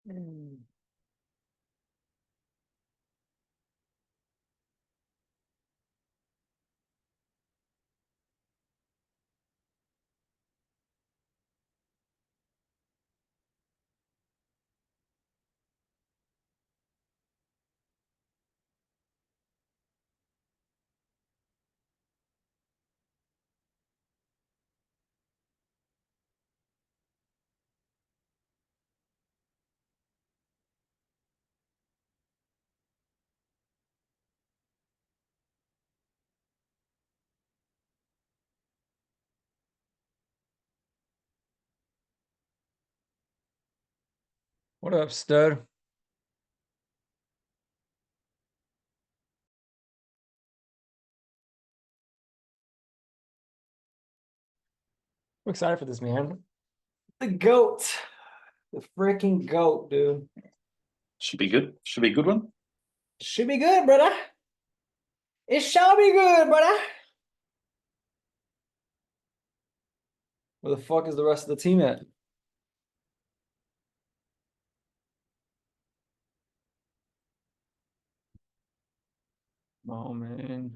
Mm. What up, stud? I'm excited for this, man. The goat. The freaking goat, dude. Should be good. Should be a good one. Should be good, brother. It shall be good, brother. Where the fuck is the rest of the team at? Oh, man.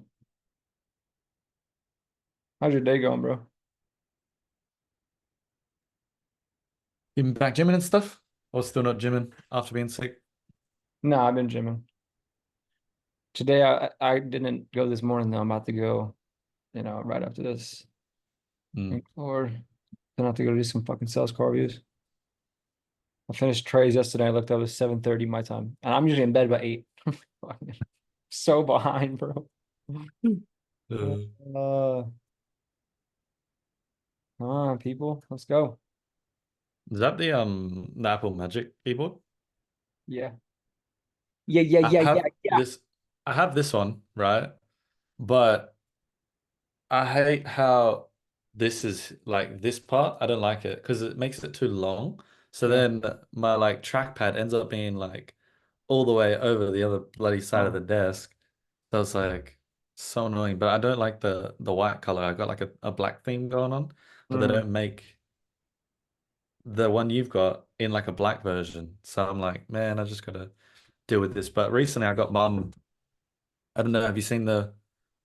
How's your day going, bro? You been back gymming and stuff? Or still not gymming after being sick? No, I've been gymming. Today, I didn't go this morning, though. I'm about to go, right after this. Mm. Or then I have to go do some fucking sales car reviews. I finished trays yesterday. I looked up at 7:30 my time. And I'm usually in bed by 8. So behind, bro. Uh, Uh, Come on, people. Let's go. is that the Apple Magic keyboard? Yeah. Yeah, yeah, I yeah, yeah, have yeah. this I have this one, right? But I hate how this is like this part. I don't like it because it makes it too long. So Yeah. then my like trackpad ends up being like all the way over the other bloody side of Oh. the desk. So it's like so annoying. But I don't like the white color. I got like a black theme going on, but they Mm. don't make the one you've got in like a black version. So I'm like, man, I just gotta deal with this. But recently I got mum. I don't know, have you seen the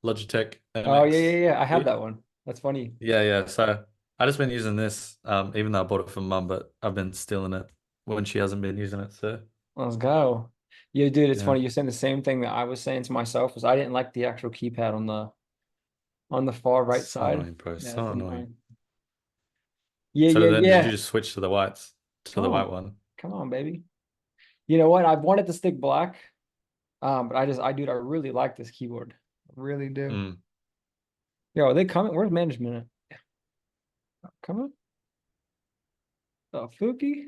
Logitech Oh, yeah, yeah, MX? yeah. I have that one. That's funny. Yeah, yeah. So I just been using this, even though I bought it from mum, but I've been stealing it when she hasn't been using it. So Let's go. Yeah, dude, it's yeah, funny. You're saying the same thing that I was saying to myself was I didn't like the actual keypad on the far right so side. annoying, bro. Yeah, So it's annoying. annoying. Yeah, So yeah, then did you yeah. just switch to the whites, to Come the white on. one? Come on, baby. You know what? I've wanted to stick black. But dude, I really like this keyboard. I really do. Mm. Yo, are they coming? Where's management at? Come on. Oh, Fuki.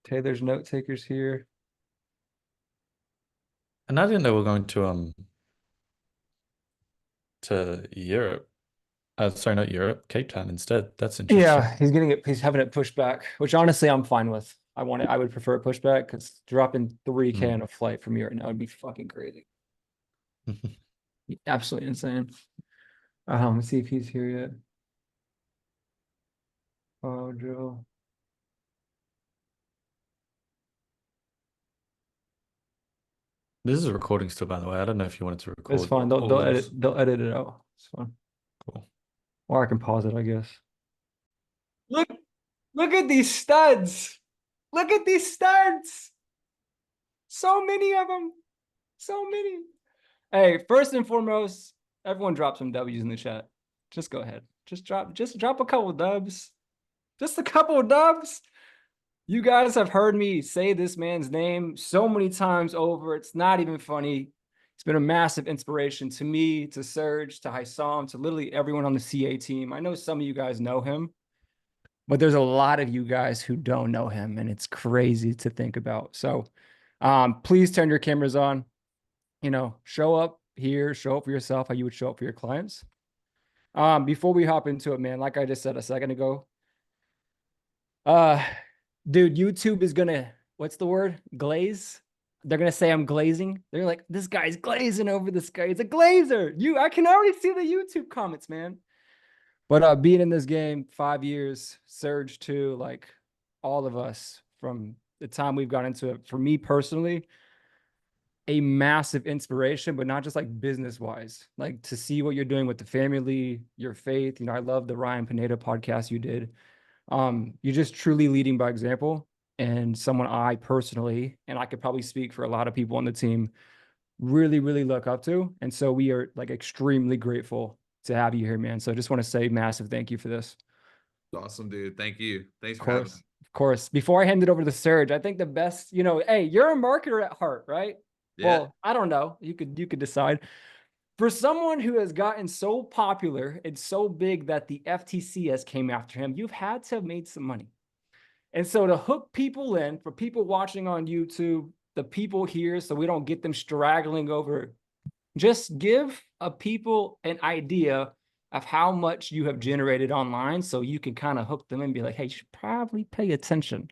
Taylor's note takers here. And I didn't know we are going to Europe. Sorry, not Europe, Cape Town instead. That's interesting. Yeah, he's having it pushed back, which honestly I'm fine with. I would prefer a pushback because dropping 3K Mm. on a flight from here right now would be fucking crazy. Absolutely insane. Let's see if he's here yet. Oh, Joe. This is a recording still, by the way. I don't know if you wanted to It's record fine. all of this. They'll edit it out. It's fine. Cool. Or I can pause it, I guess. Look, look at these studs. Look at these studs. So many of them. So many. Hey, first and foremost, everyone drop some W's in the chat. Just go ahead. Just drop a couple dubs. Just a couple dubs. You guys have heard me say this man's name so many times over. It's not even funny. It's been a massive inspiration to me, to Serge, to Haisam, to literally everyone on the CA team. I know some of you guys know him, but there's a lot of you guys who don't know him, and it's crazy to think about. So please turn your cameras on. Show up here, show up for yourself how you would show up for your clients. Before we hop into it, man, like I just said a second ago, uh, dude, YouTube is gonna, what's the word? Glaze. They're gonna say I'm glazing. They're like, this guy's glazing over this guy. He's a glazer. I can already see the YouTube comments, man. But being in this game 5 years, Surge too, like all of us from the time we've got into it. For me personally, a massive inspiration, but not just like business wise, like to see what you're doing with the family, your faith. You know, I love the Ryan Pineda podcast you did. You're just truly leading by example, and someone I personally, and I could probably speak for a lot of people on the team, really, really look up to. And so we are like extremely grateful to have you here, man. So I just want to say massive thank you for this. Awesome, dude. Thank you. Thanks Of for having me. course. Of course. Before I hand it over to Serge, I think the best, you know, hey, you're a marketer at heart, right? Yeah. Well, I don't know. You could decide. For someone who has gotten so popular and so big that the FTC has came after him, you've had to have made some money. And so to hook people in, for people watching on YouTube, the people here, so we don't get them straggling over, just give a people an idea of how much you have generated online so you can kind of hook them and be like, hey, you should probably pay attention.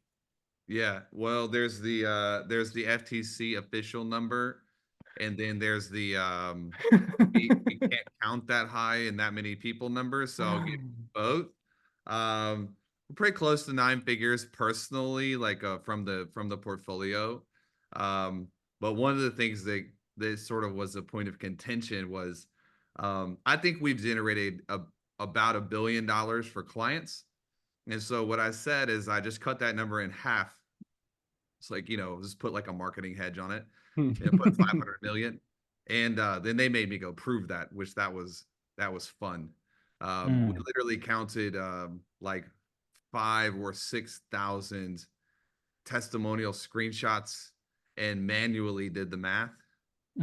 Yeah. Well, there's the FTC official number, and then there's the we can't count that high and that many people numbers, so I'll give you both. We're pretty close to 9 figures personally, like from the portfolio. But one of the things that sort of was a point of contention was I think we've generated about $1 billion for clients. And so what I said is I just cut that number in half. It's like, just put like a marketing hedge on it, put 500 million. And then they made me go prove that, which that was fun. We literally counted like 5,000 or 6,000 testimonial screenshots and manually did the math.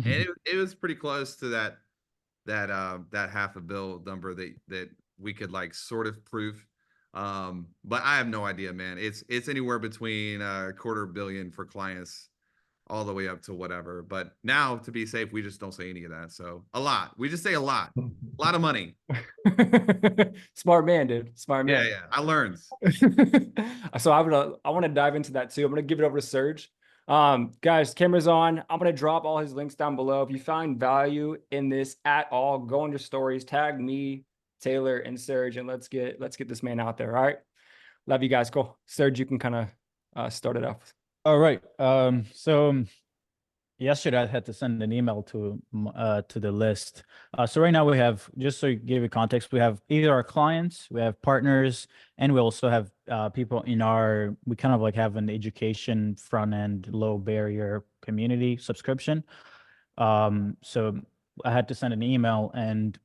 And it was pretty close to that half a bill number that we could like sort of prove. But I have no idea, man. It's anywhere between $250 million for clients all the way up to whatever. But now, to be safe, we just don't say any of that. So a lot. We just say a lot of money. Smart man, dude. Smart man. Yeah. I learned. So I want to dive into that too. I'm gonna give it over to Serge. Guys, camera's on. I'm gonna drop all his links down below. If you find value in this at all, go on your stories, tag me, Taylor, and Serge, and let's get this man out there. All right. Love you guys. Cool. Serge, you can kind of start it off. All right. So yesterday I had to send an email to the list. So right now we have, just so you give you context, we have either our clients, we have partners, and we also have people in we kind of like have an education front end, low barrier community subscription. So I had to send an email, and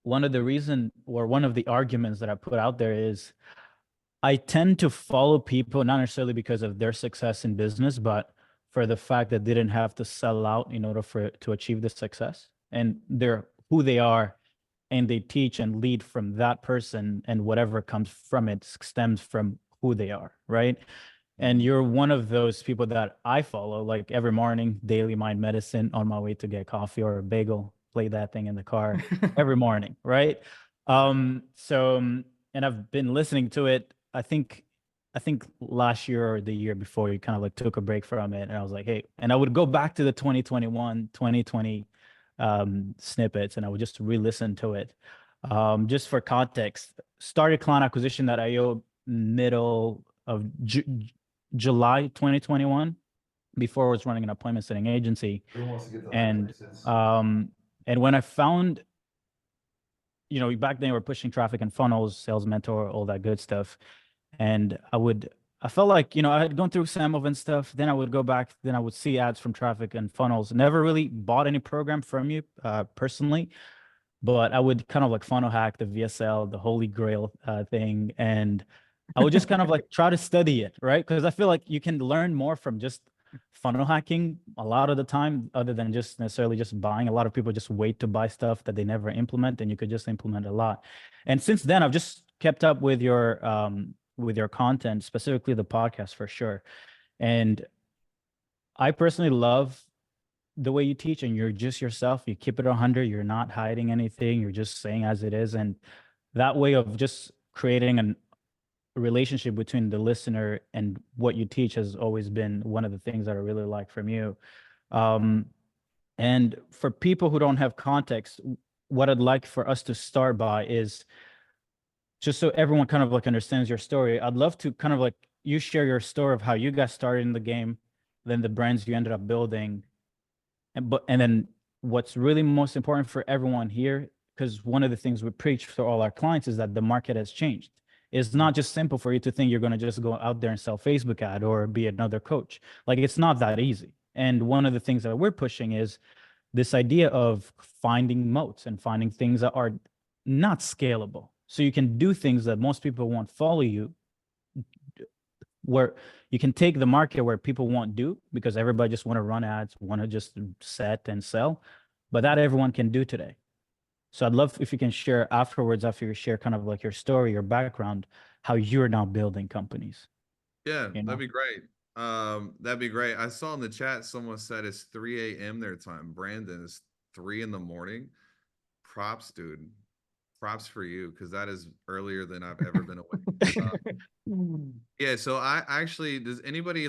one of the arguments that I put out there is I tend to follow people, not necessarily because of their success in business, but for the fact that they didn't have to sell out in order to achieve the success. And they're who they are, and they teach and lead from that person, and whatever comes from it stems from who they are, right? And you're one of those people that I follow, like every morning, daily mind medicine on my way to get coffee or a bagel, play that thing in the car every morning, right? And I've been listening to it. I think last year or the year before, you kind of like took a break from it, and I was like, hey, and I would go back to the 2021, 2020 snippets, and I would just re-listen to it. Just for context, started client acquisition at IO middle of July 2021, before I was running an appointment setting agency. And when I found, back then we were pushing traffic and funnels, sales mentor, all that good stuff. And I felt like, I had gone through SAMOV and stuff. Then I would go back, then I would see ads from traffic and funnels. Never really bought any program from you personally, but I would kind of like funnel hack the VSL, the Holy Grail thing. And I would just kind of like try to study it, right? Because I feel like you can learn more from just funnel hacking a lot of the time, other than just necessarily just buying. A lot of people just wait to buy stuff that they never implement, and you could just implement a lot. And since then, I've just kept up with your content, specifically the podcast for sure. And I personally love the way you teach, and you're just yourself. You keep it 100. You're not hiding anything. You're just saying as it is. And that way of just creating a relationship between the listener and what you teach has always been one of the things that I really like from you. And for people who don't have context, what I'd like for us to start by is, just so everyone kind of like understands your story, I'd love to kind of like you share your story of how you got started in the game, then the brands you ended up building, and then what's really most important for everyone here, because one of the things we preach to all our clients is that the market has changed. It's not just simple for you to think you're going to just go out there and sell Facebook ad or be another coach. Like, it's not that easy. And one of the things that we're pushing is this idea of finding moats and finding things that are not scalable. So you can do things that most people won't follow you, where you can take the market where people won't do because everybody just want to run ads, want to just set and sell, but that everyone can do today. So I'd love if you can share afterwards, after you share kind of like your story, your background, how you're now building companies. Yeah, You know? that'd be great. That'd be great. I saw in the chat someone said it's 3 a.m. their time. Brandon, is 3 in the morning. Props, dude. Props for you, because that is earlier than I've ever been awake. Yeah, so I actually, does anybody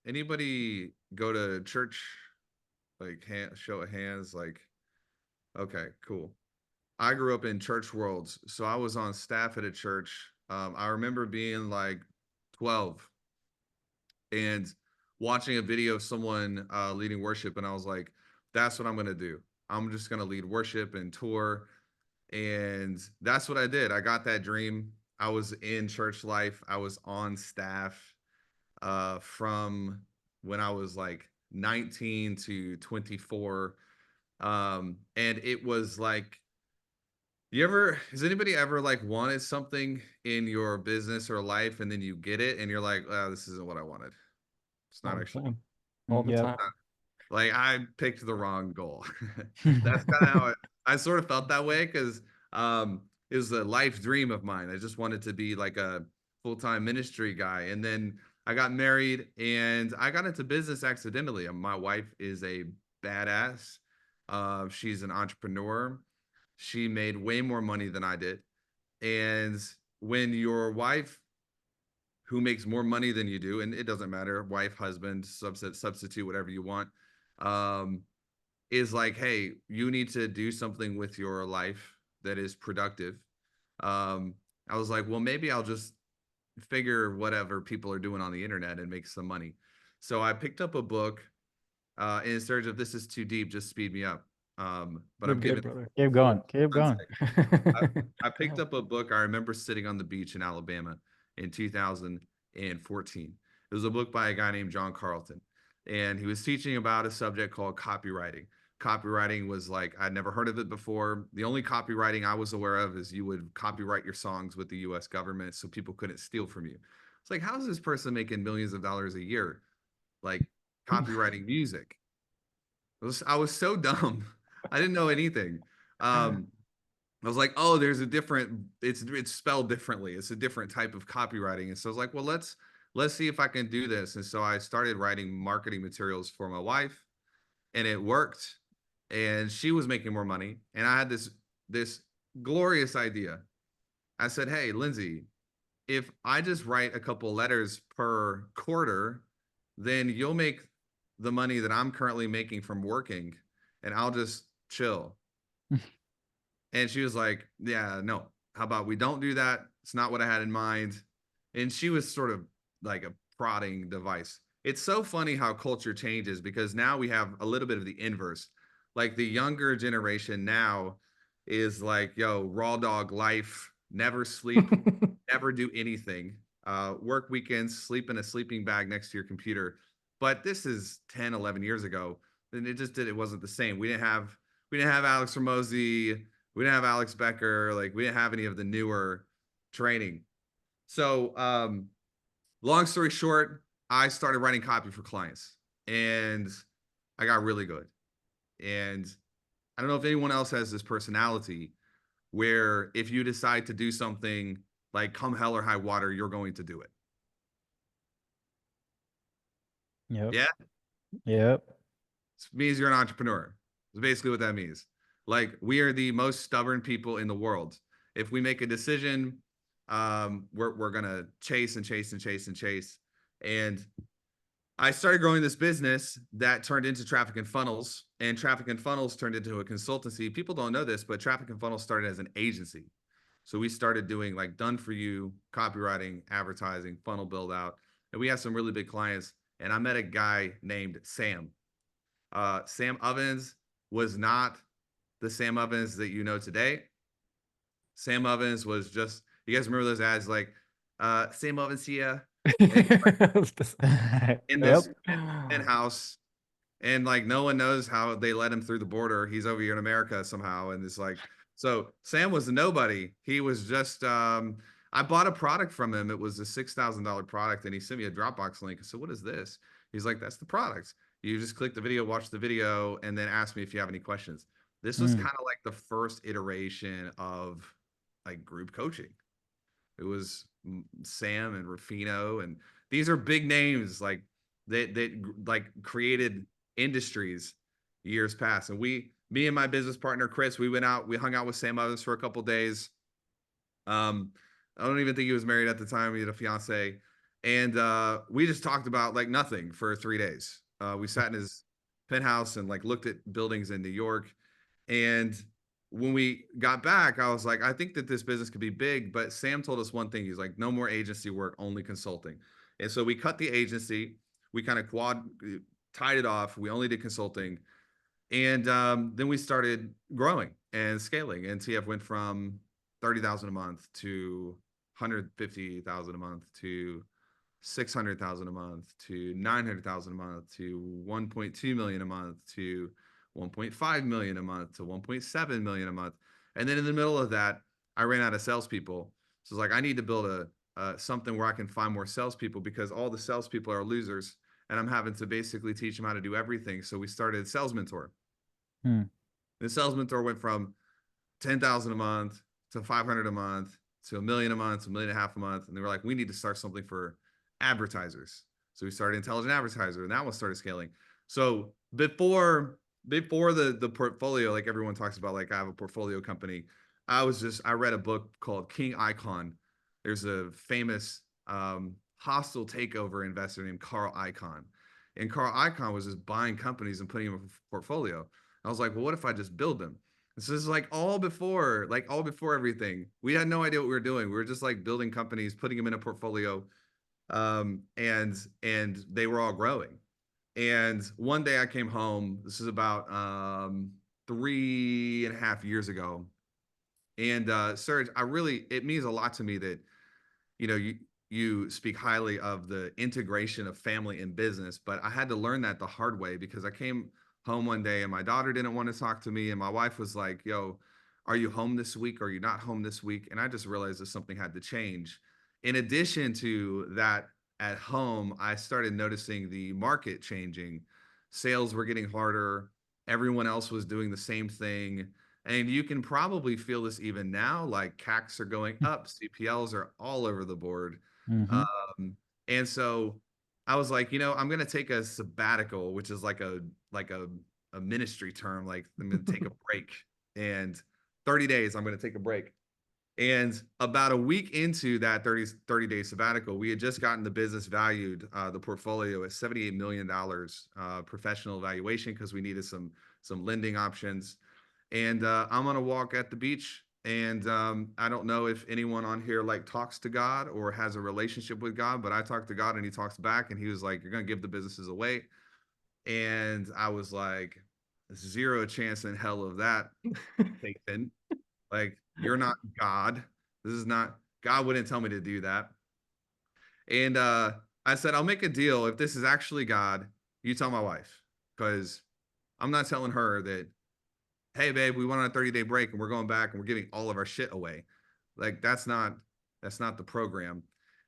anybody go to church? Like, show of hands, like, okay, cool. I grew up in church worlds, so I was on staff at a church. I remember being like 12 and watching a video of someone leading worship, and I was like, that's what I'm gonna do. I'm just gonna lead worship and tour. And that's what I did. I got that dream. I was in church life. I was on staff from when I was like 19 to 24. And it was like, has anybody ever like wanted something in your business or life and then you get it and you're like, oh, this isn't what I wanted. It's not actually. All the time. Like, I picked the wrong goal. That's kind of how I sort of felt that way, because it was a life dream of mine. I just wanted to be like a full-time ministry guy. And then I got married and I got into business accidentally. My wife is a badass. She's an entrepreneur. She made way more money than I did. And when your wife, who makes more money than you do, and it doesn't matter, wife, husband, substitute, whatever you want, is like, hey, you need to do something with your life that is productive. I was like, well, maybe I'll just figure whatever people are doing on the internet and make some money. So I picked up a book in search of, this is too deep, just speed me up. But I'm giving, brother. Keep going. Keep going. I picked up a book. I remember sitting on the beach in Alabama in 2014. It was a book by a guy named John Carlton, and he was teaching about a subject called copywriting. Copywriting was like, I'd never heard of it before. The only copywriting I was aware of is you would copyright your songs with the US government so people couldn't steal from you. It's like, how is this person making millions of dollars a year, like copywriting music? I was so dumb. I didn't know anything. I was like, oh, there's a different, it's spelled differently. It's a different type of copywriting. And so I was like, well, let's see if I can do this. And so I started writing marketing materials for my wife, and it worked. And she was making more money. And I had this glorious idea. I said, hey, Lindsay, if I just write a couple letters per quarter, then you'll make the money that I'm currently making from working, and I'll just chill. And she was like, yeah, no, how about we don't do that? It's not what I had in mind. And she was sort of like a prodding device. It's so funny how culture changes, because now we have a little bit of the inverse. Like, the younger generation now is like, yo, raw dog life, never sleep, never do anything, work weekends, sleep in a sleeping bag next to your computer. But this is 10, 11 years ago. And it wasn't the same. We didn't have Alex Ramosi. We didn't have Alex Becker. Like, we didn't have any of the newer training. So long story short, I started writing copy for clients, and I got really good. And I don't know if anyone else has this personality where if you decide to do something, like, come hell or high water, you're going to do it. Yep. Yeah. Yep. It means you're an entrepreneur. That's basically what that means. Like, we are the most stubborn people in the world. If we make a decision, we're gonna chase and chase and chase and chase. And I started growing this business that turned into Traffic and Funnels, and Traffic and Funnels turned into a consultancy. People don't know this, but Traffic and Funnels started as an agency. So we started doing like done for you, copywriting, advertising, funnel build out. And we had some really big clients. And I met a guy named Sam. Sam Ovens was not the Sam Ovens that you know today. Sam Ovens was just, you guys remember those ads like, Sam Ovens here. And in Yep. this penthouse, and like no one knows how they let him through the border. He's over here in America somehow, and it's like, so Sam was a nobody. He was just I bought a product from him. It was a $6,000 product, and he sent me a Dropbox link. I said, what is this? He's like, that's the product. You just click the video, watch the video, and then ask me if you have any questions. This was kind of like the first iteration of like group coaching. It was Sam and Rufino, and these are big names like that like created industries years past. And me and my business partner Chris, we hung out with Sam Ovens for a couple days. I don't even think he was married at the time. He had a fiance, and we just talked about like nothing for 3 days. We sat in his penthouse and like looked at buildings in New York. And when we got back, I was like, I think that this business could be big. But Sam told us one thing. He's like, no more agency work, only consulting. And so we cut the agency. We kind of tied it off. We only did consulting. And then we started growing and scaling. And TF went from 30,000 a month to 150,000 a month to 600,000 a month to 900,000 a month to 1.2 million a month to 1.5 million a month to 1.7 million a month. And then in the middle of that, I ran out of salespeople. So it's like, I need to build something where I can find more salespeople, because all the salespeople are losers, and I'm having to basically teach them how to do everything. So we started Sales Mentor. The Sales Mentor went from 10,000 a month to 500 a month to $1 million a month to $1.5 million a month. And they were like, we need to start something for advertisers. So we started Intelligent Advertiser, and that one started scaling. So before the portfolio, like everyone talks about, like I have a portfolio company, I read a book called King Icahn. There's a famous hostile takeover investor named Carl Icahn. And Carl Icahn was just buying companies and putting them in a portfolio. I was like, well, what if I just build them? This is like all before everything. We had no idea what we were doing. We were just like building companies, putting them in a portfolio, and they were all growing. And one day I came home. This is about 3.5 years ago. And Serge, it means a lot to me that, you know, you speak highly of the integration of family and business, but I had to learn that the hard way, because I came home one day and my daughter didn't want to talk to me, and my wife was like, yo, are you home this week? Are you not home this week? And I just realized that something had to change. In addition to that, at home, I started noticing the market changing. Sales were getting harder. Everyone else was doing the same thing. And you can probably feel this even now, like CACs are going up, CPLs are all over the board. And so I was like, you know, I'm going to take a sabbatical, which is like a ministry term. Like, I'm going to take a break, and 30 days, I'm going to take a break. And about a week into that 30-day sabbatical, we had just gotten the business valued, the portfolio at $78 million, professional valuation, because we needed some lending options. And I'm on a walk at the beach, and I don't know if anyone on here like talks to God or has a relationship with God, but I talk to God and he talks back, and he was like, you're going to give the businesses away. And I was like, zero chance in hell of that, Satan. Like, you're not God. This is not, God wouldn't tell me to do that. And I said, I'll make a deal. If this is actually God, you tell my wife, because I'm not telling her that, hey, babe, we went on a 30-day break and we're going back and we're giving all of our shit away. Like, that's not the program.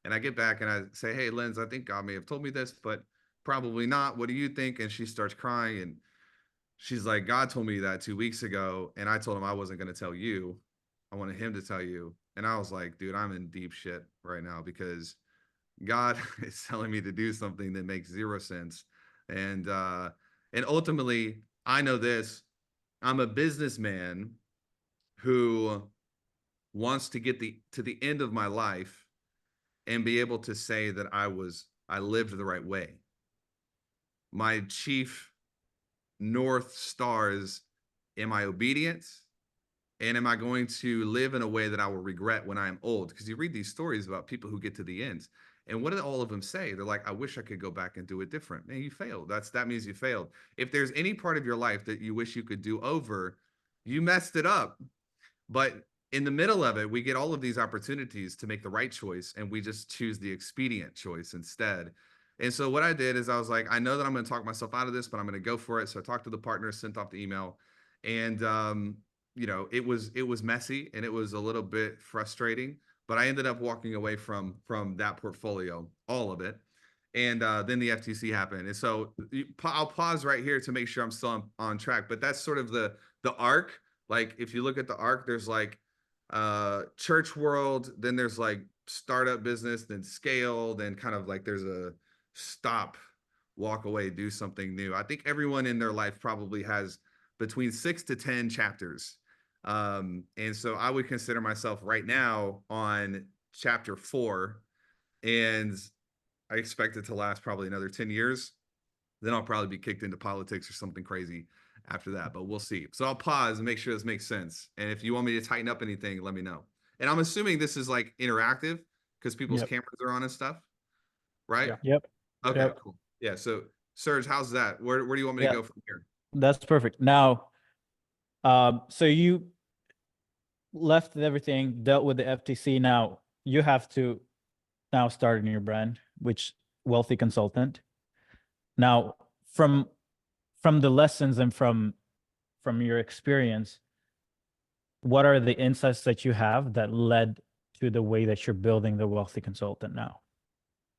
And I get back and I say, hey, Linz, I think God may have told me this, but probably not. What do you think? And she starts crying, and she's like, God told me that 2 weeks ago, and I told him I wasn't going to tell you. I wanted him to tell you. And I was like, dude, I'm in deep shit right now, because God is telling me to do something that makes zero sense. And ultimately, I know this. I'm a businessman who wants to get to the end of my life and be able to say that I lived the right way. My chief North Stars, am I obedient? And am I going to live in a way that I will regret when I am old? Because you read these stories about people who get to the end, and what do all of them say? They're like, I wish I could go back and do it different. Man, you failed. That means you failed. If there's any part of your life that you wish you could do over, you messed it up. But in the middle of it, we get all of these opportunities to make the right choice, and we just choose the expedient choice instead. And so what I did is I was like, I know that I'm going to talk myself out of this, but I'm going to go for it. So I talked to the partner, sent off the email, and you know, it was messy and it was a little bit frustrating, but I ended up walking away from that portfolio, all of it. And then the FTC happened. And so I'll pause right here to make sure I'm still on track. But that's sort of the arc. Like if you look at the arc, there's like church world, then there's like startup business, then scale, then kind of like there's a stop, walk away, do something new. I think everyone in their life probably has between 6 to 10 chapters. And so I would consider myself right now on chapter 4, and I expect it to last probably another 10 years. Then I'll probably be kicked into politics or something crazy after that, but we'll see. So I'll pause and make sure this makes sense. And if you want me to tighten up anything, let me know. And I'm assuming this is like interactive because people's cameras are on and stuff, right? Yeah. Yep. Okay, Yep. cool. Yeah. So Serge, how's that? Where do you want me to go from here? That's perfect. Now, so you left everything, dealt with the FTC. Now you have to now start a new brand, which Wealthy Consultant. Now, from the lessons and from your experience, what are the insights that you have that led to the way that you're building the Wealthy Consultant now?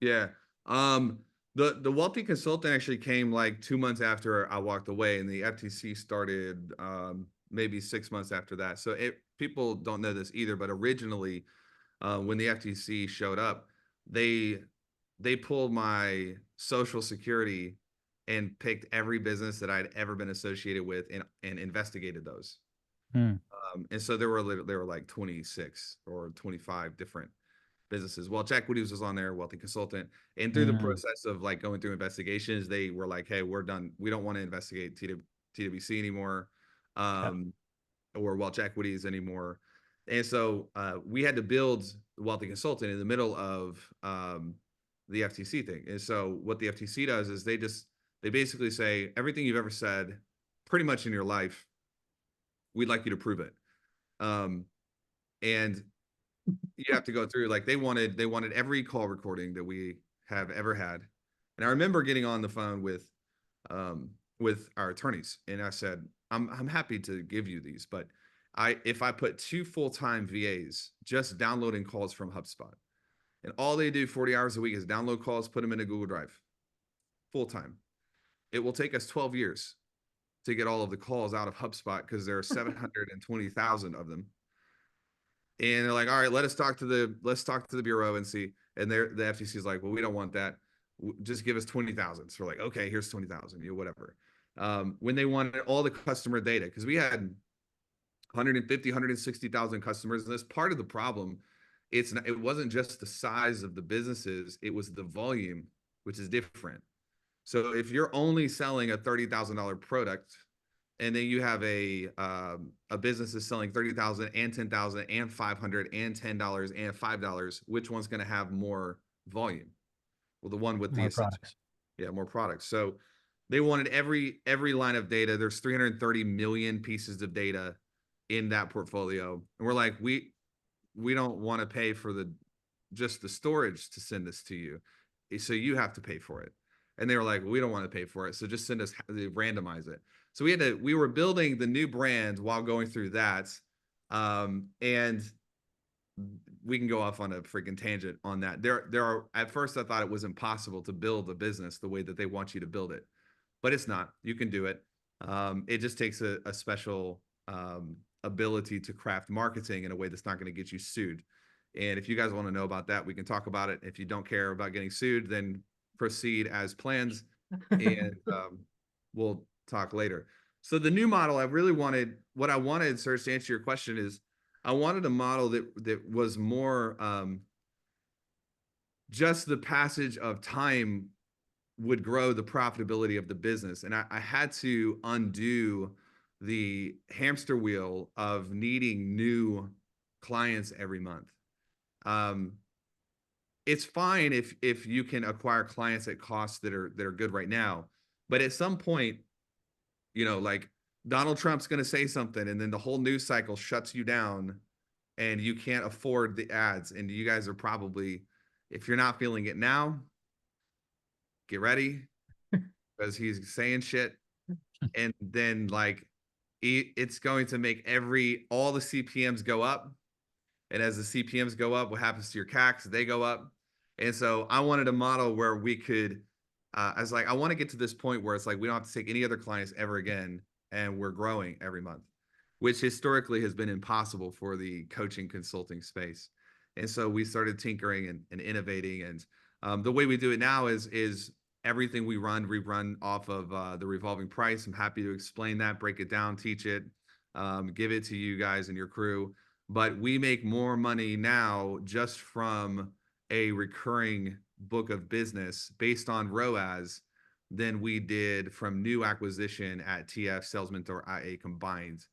Yeah. The Wealthy Consultant actually came like 2 months after I walked away, and the FTC started maybe 6 months after that. So people don't know this either, but originally, when the FTC showed up, they pulled my social security and picked every business that I'd ever been associated with and investigated those. And so there were like 26 or 25 different businesses. Welch Equities was on there, Wealthy Consultant. And through the process of like going through investigations, they were like, hey, we're done. We don't want to investigate TWC anymore, or Welch Equities anymore. And so we had to build Wealthy Consultant in the middle of the FTC thing. And so what the FTC does is they basically say everything you've ever said pretty much in your life, we'd like you to prove it. And you have to go through, like they wanted every call recording that we have ever had. And I remember getting on the phone with our attorneys, and I said, I'm happy to give you these, but if I put 2 full-time VAs just downloading calls from HubSpot, and all they do 40 hours a week is download calls, put them into Google Drive, full-time, it will take us 12 years to get all of the calls out of HubSpot because there are 720,000 of them. And they're like, all right, let's talk to the bureau and see. And the FTC is like, well, we don't want that. Just give us 20,000. So we're like, okay, here's 20,000, whatever. When they wanted all the customer data, because we had 150, 160,000 customers. And that's part of the problem. It wasn't just the size of the businesses, it was the volume, which is different. So if you're only selling a $30,000 product, and then you have a business is selling 30,000 and 10,000 and 500 and $10 and $5, which one's going to have more volume? Well, the one with More products. Yeah, more products. So they wanted every line of data. There's 330 million pieces of data in that portfolio, and we're like, we don't want to pay for just the storage to send this to you, so you have to pay for it. And they were like, we don't want to pay for it, so just send us, randomize it. So we were building the new brand while going through that. And we can go off on a freaking tangent on that. There are, at first I thought it was impossible to build a business the way that they want you to build it, but it's not. You can do it. It just takes a special ability to craft marketing in a way that's not going to get you sued. And if you guys want to know about that, we can talk about it. If you don't care about getting sued, then proceed as plans, and we'll talk later. So the new model, what I wanted, Serge, to answer your question, is I wanted a model that was more just the passage of time would grow the profitability of the business. And I had to undo the hamster wheel of needing new clients every month. It's fine if you can acquire clients at costs that are good right now, but at some point, you know, like Donald Trump's going to say something, and then the whole news cycle shuts you down, and you can't afford the ads. And you guys are probably, if you're not feeling it now, get ready, because he's saying shit, and then like it's going to make all the CPMs go up. And as the CPMs go up, what happens to your CACs? They go up. And so I wanted a model where we could, I was like, I want to get to this point where it's like, we don't have to take any other clients ever again. And we're growing every month, which historically has been impossible for the coaching consulting space. And so we started tinkering and innovating. And the way we do it now is everything we run off of the revolving price. I'm happy to explain that, break it down, teach it, give it to you guys and your crew. But we make more money now just from a recurring book of business based on ROAS than we did from new acquisition at TF, Sales Mentor, IA combined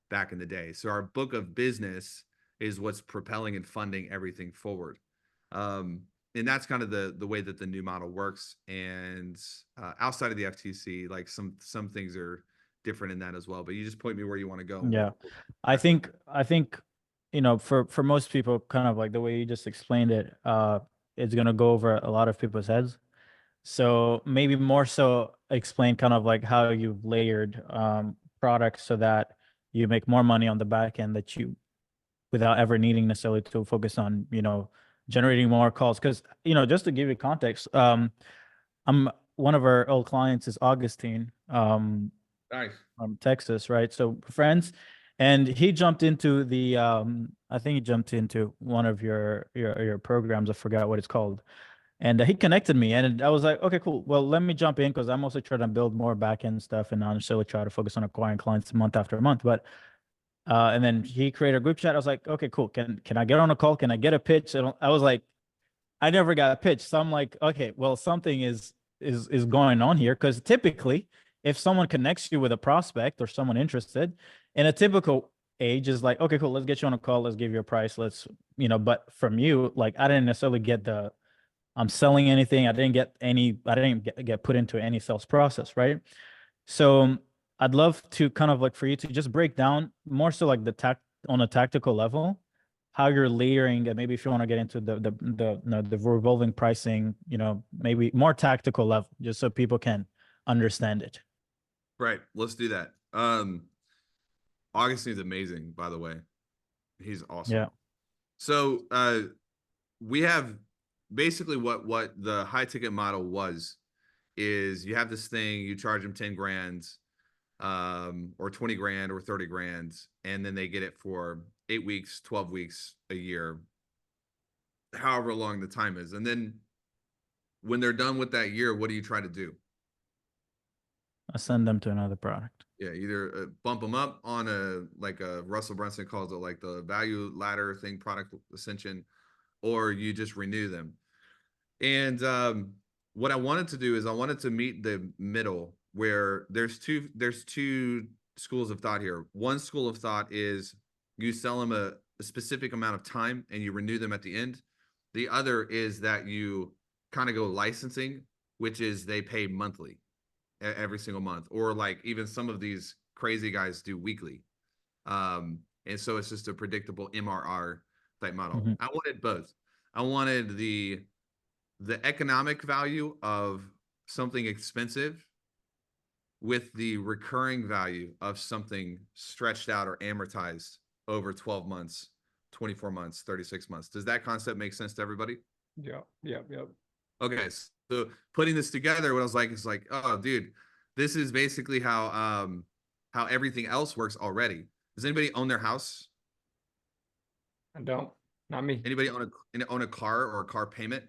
back in the day. So our book of business is what's propelling and funding everything forward. And that's kind of the way that the new model works. And outside of the FTC, like some things are different in that as well. But you just point me where you want to go. Yeah, I think you know, for most people, kind of like the way you just explained it, it's gonna go over a lot of people's heads. So maybe more so explain kind of like how you've layered products so that you make more money on the back end that you, without ever needing necessarily to focus on, you know, generating more calls. Because, you know, just to give you context, I'm one of our old clients is Augustine. Nice. From Texas, right? So friends, and he jumped into the I think he jumped into one of your programs. I forgot what it's called, and he connected me, and I was like, okay, cool. Well, let me jump in because I'm also trying to build more back end stuff, and not necessarily try to focus on acquiring clients month after month. But and then he created a group chat. I was like, okay, cool. Can I get on a call? Can I get a pitch? And I was like, I never got a pitch. So I'm like, okay, well, something is going on here, because typically if someone connects you with a prospect or someone interested in a typical age is like, okay, cool, let's get you on a call, let's give you a price, let's, you know, but from you, like, I didn't necessarily get the I'm selling anything. I didn't get put into any sales process, right? So I'd love to kind of like for you to just break down more so like on a tactical level, how you're layering, and maybe if you want to get into the revolving pricing, you know, maybe more tactical level, just so people can understand it. Right. Let's do that. Augustine's amazing, by the way. He's awesome. Yeah. So we have basically what the high ticket model was is you have this thing, you charge them 10 grand or 20 grand or 30 grand, and then they get it for 8 weeks, 12 weeks, a year, however long the time is. And then when they're done with that year, what do you try to do? I send them to another product. Yeah, either bump them up on like Russell Brunson calls it like the value ladder thing, product ascension, or you just renew them. And what I wanted to do is I wanted to meet the middle where there's two schools of thought here. One school of thought is you sell them a specific amount of time and you renew them at the end. The other is that you kind of go licensing, which is they pay monthly every single month, or like even some of these crazy guys do weekly. And so it's just a predictable MRR type model. Mm-hmm. I wanted both. I wanted the economic value of something expensive with the recurring value of something stretched out or amortized over 12 months, 24 months, 36 months. Does that concept make sense to everybody? Yeah. Okay, so putting this together, what I was like, it's like, oh, dude, this is basically how everything else works already. Does anybody own their house? I don't. Not me. Anybody own a car or a car payment?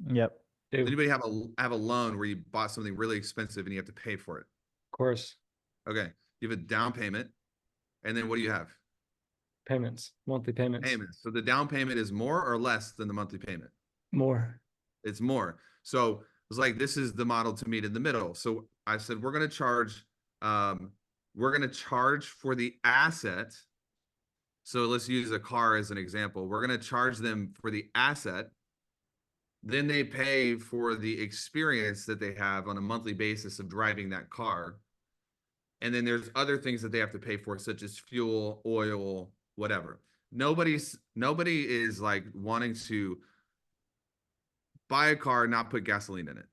Yep. Does anybody have a loan where you bought something really expensive and you have to pay for it? Of course. Okay, you have a down payment, and then what do you have? Payments, monthly payments. Payments. So the down payment is more or less than the monthly payment? More. It's more. So it was like, this is the model to meet in the middle. So I said, we're going to charge we're going to charge for the asset. So let's use a car as an example. We're going to charge them for the asset. Then they pay for the experience that they have on a monthly basis of driving that car. And then there's other things that they have to pay for, such as fuel, oil, whatever. Nobody is like wanting to buy a car and not put gasoline in it.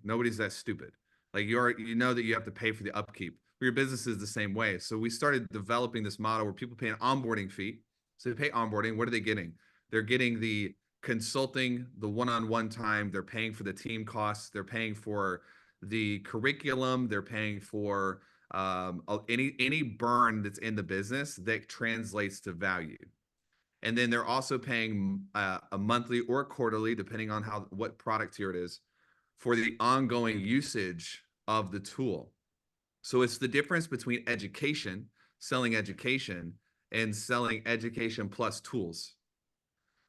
Nobody's that stupid. Like you know that you have to pay for the upkeep. For your business is the same way. So we started developing this model where people pay an onboarding fee. So they pay onboarding. What are they getting? They're getting the consulting, the one-on-one time. They're paying for the team costs. They're paying for the curriculum. They're paying for any burn that's in the business that translates to value. And then they're also paying a monthly or quarterly, depending on what product tier it is, for the ongoing usage of the tool. So it's the difference between selling education, and selling education plus tools.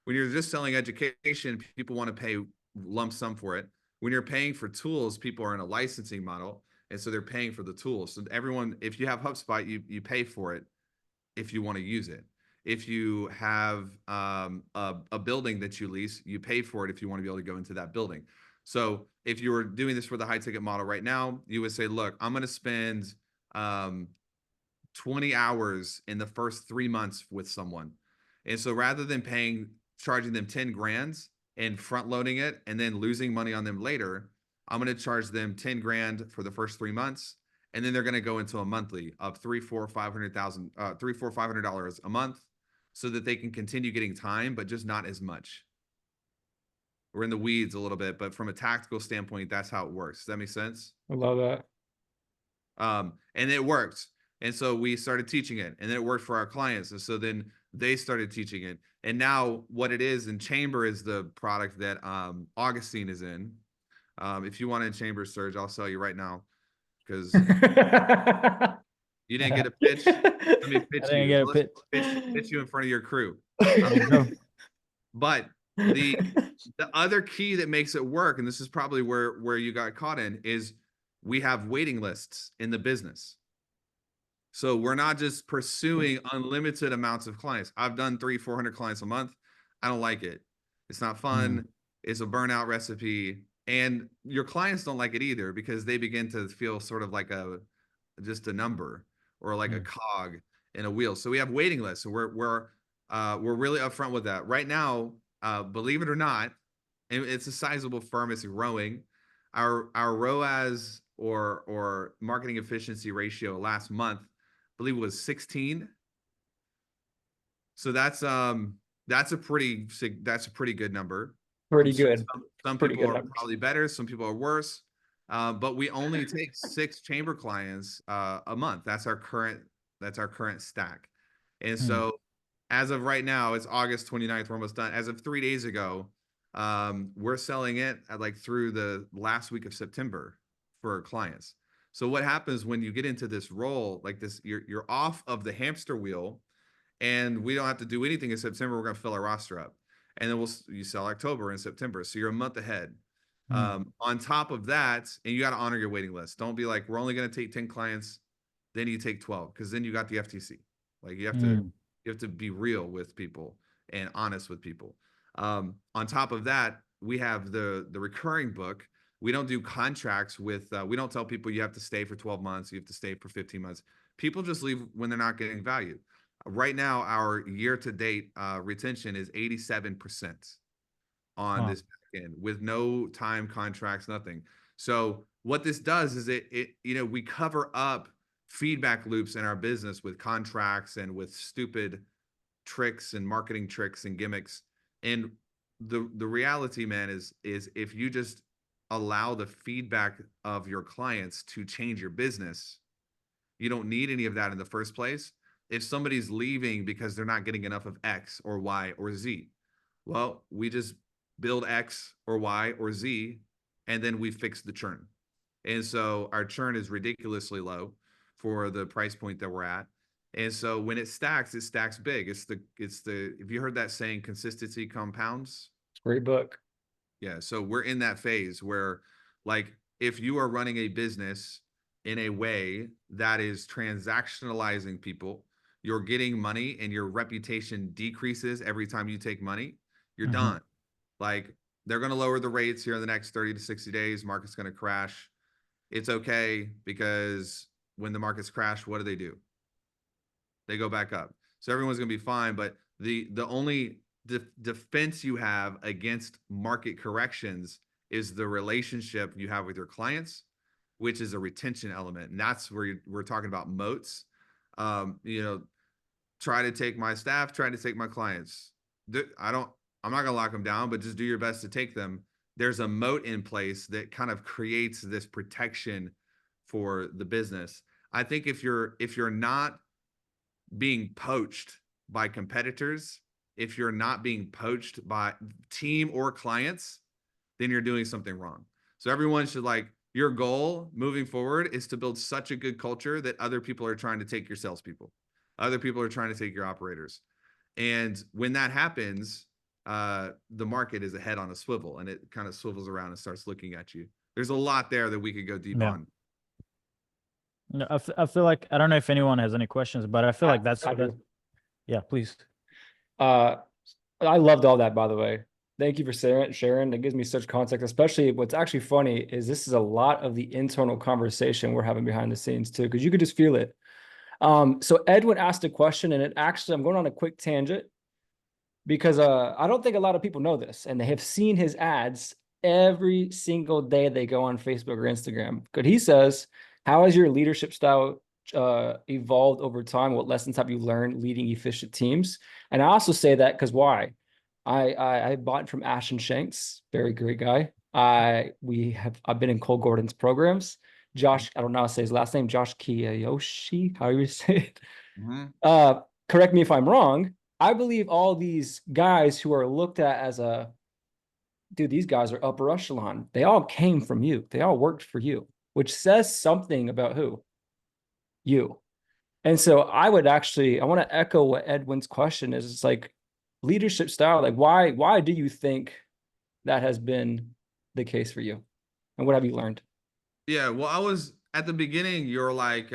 When you're just selling education, people want to pay lump sum for it. When you're paying for tools, people are in a licensing model, and so they're paying for the tools. So everyone, if you have HubSpot, you pay for it if you want to use it. If you have a building that you lease, you pay for it if you want to be able to go into that building. So if you were doing this for the high ticket model right now, you would say, look, I'm going to spend 20 hours in the first 3 months with someone. And so rather than charging them 10 grand and front loading it and then losing money on them later, I'm going to charge them 10 grand for the first 3 months. And then they're going to go into a monthly of $500 a month, so that they can continue getting time, but just not as much. We're in the weeds a little bit, but from a tactical standpoint, that's how it works. Does that make sense? I love that. And it worked. And so we started teaching it, and then it worked for our clients. And so then they started teaching it. And now what it is, and Chamber is the product that Augustine is in. If you want a Chamber surge, I'll sell you right now, because you didn't get a pitch. Let me pitch I didn't you. get a Pitch you in front of your crew. No. But the other key that makes it work, and this is probably where you got caught in, is we have waiting lists in the business. So we're not just pursuing unlimited amounts of clients. I've done 300-400 clients a month. I don't like it. It's not fun. It's a burnout recipe. And your clients don't like it either, because they begin to feel sort of like just a number, or like a cog in a wheel. So we have waiting lists. So we're really upfront with that. Right now, believe it or not, it's a sizable firm. It's growing. Our ROAS, or marketing efficiency ratio, last month, I believe it was 16. So that's a pretty good number. Pretty good. Some people are probably better. Some people are worse. But we only take 6 Chamber clients a month. That's our current stack. And so as of right now, it's August 29th. We're almost done. As of 3 days ago, we're selling it at through the last week of September for our clients. So what happens when you get into this role like this, you're off of the hamster wheel, and we don't have to do anything in September. We're going to fill our roster up, and then you sell October and September. So you're a month ahead. On top of that, and you got to honor your waiting list. Don't be like, we're only going to take 10 clients, then you take 12, because then you got the FTC. Like you have to be real with people and honest with people. On top of that, we have the recurring book. We don't do contracts with, we don't tell people you have to stay for 12 months, you have to stay for 15 months. People just leave when they're not getting value. Right now, our year-to-date retention is 87% on this back end, with no time contracts, nothing. So what this does is we cover up feedback loops in our business with contracts and with stupid tricks and marketing tricks and gimmicks. And the reality, man, is if you just allow the feedback of your clients to change your business, you don't need any of that in the first place. If somebody's leaving because they're not getting enough of X or Y or Z, well, we just build X or Y or Z, and then we fix the churn. And so our churn is ridiculously low for the price point that we're at. And so when it stacks big. It's the if you heard that saying, consistency compounds. Great book. Yeah. So we're in that phase where, like, if you are running a business in a way that is transactionalizing people, you're getting money and your reputation decreases every time you take money, you're done. Like, they're going to lower the rates here in the next 30 to 60 days. Market's going to crash. It's okay, because when the markets crash, what do? They go back up. So everyone's going to be fine. But the only defense you have against market corrections is the relationship you have with your clients, which is a retention element. And that's where we're talking about moats. You know, try to take my staff, try to take my clients. I'm not going to lock them down, but just do your best to take them. There's a moat in place that kind of creates this protection for the business. I think if you're not being poached by competitors, if you're not being poached by team or clients, then you're doing something wrong. So everyone should, like, your goal moving forward is to build such a good culture that other people are trying to take your salespeople. Other people are trying to take your operators. And when that happens, the market is a head on a swivel, and it kind of swivels around and starts looking at you. There's a lot there that we could go deep on. No, I feel like, I don't know if anyone has any questions, but I feel like that's yeah, please. I loved all that, by the way. Thank you for sharing. It gives me such context, especially what's actually funny is this is a lot of the internal conversation we're having behind the scenes too, because you could just feel it. So Edwin asked a question, and it actually, I'm going on a quick tangent because I don't think a lot of people know this, and they have seen his ads every single day they go on Facebook or Instagram. But he says, how has your leadership style evolved over time? What lessons have you learned leading efficient teams? And I also say that because why? I bought from Ashton Shanks, very great guy. I've been in Cole Gordon's programs. Josh, I don't know how to say his last name, Josh Kiyoshi, how you say it. Correct me if I'm wrong. I believe all these guys who are looked at as these guys are upper echelon. They all came from you. They all worked for you, which says something about who? You. And so I want to echo what Edwin's question is. It's like leadership style. Like, why do you think that has been the case for you? And what have you learned? Yeah, well, I was at the beginning, you're like,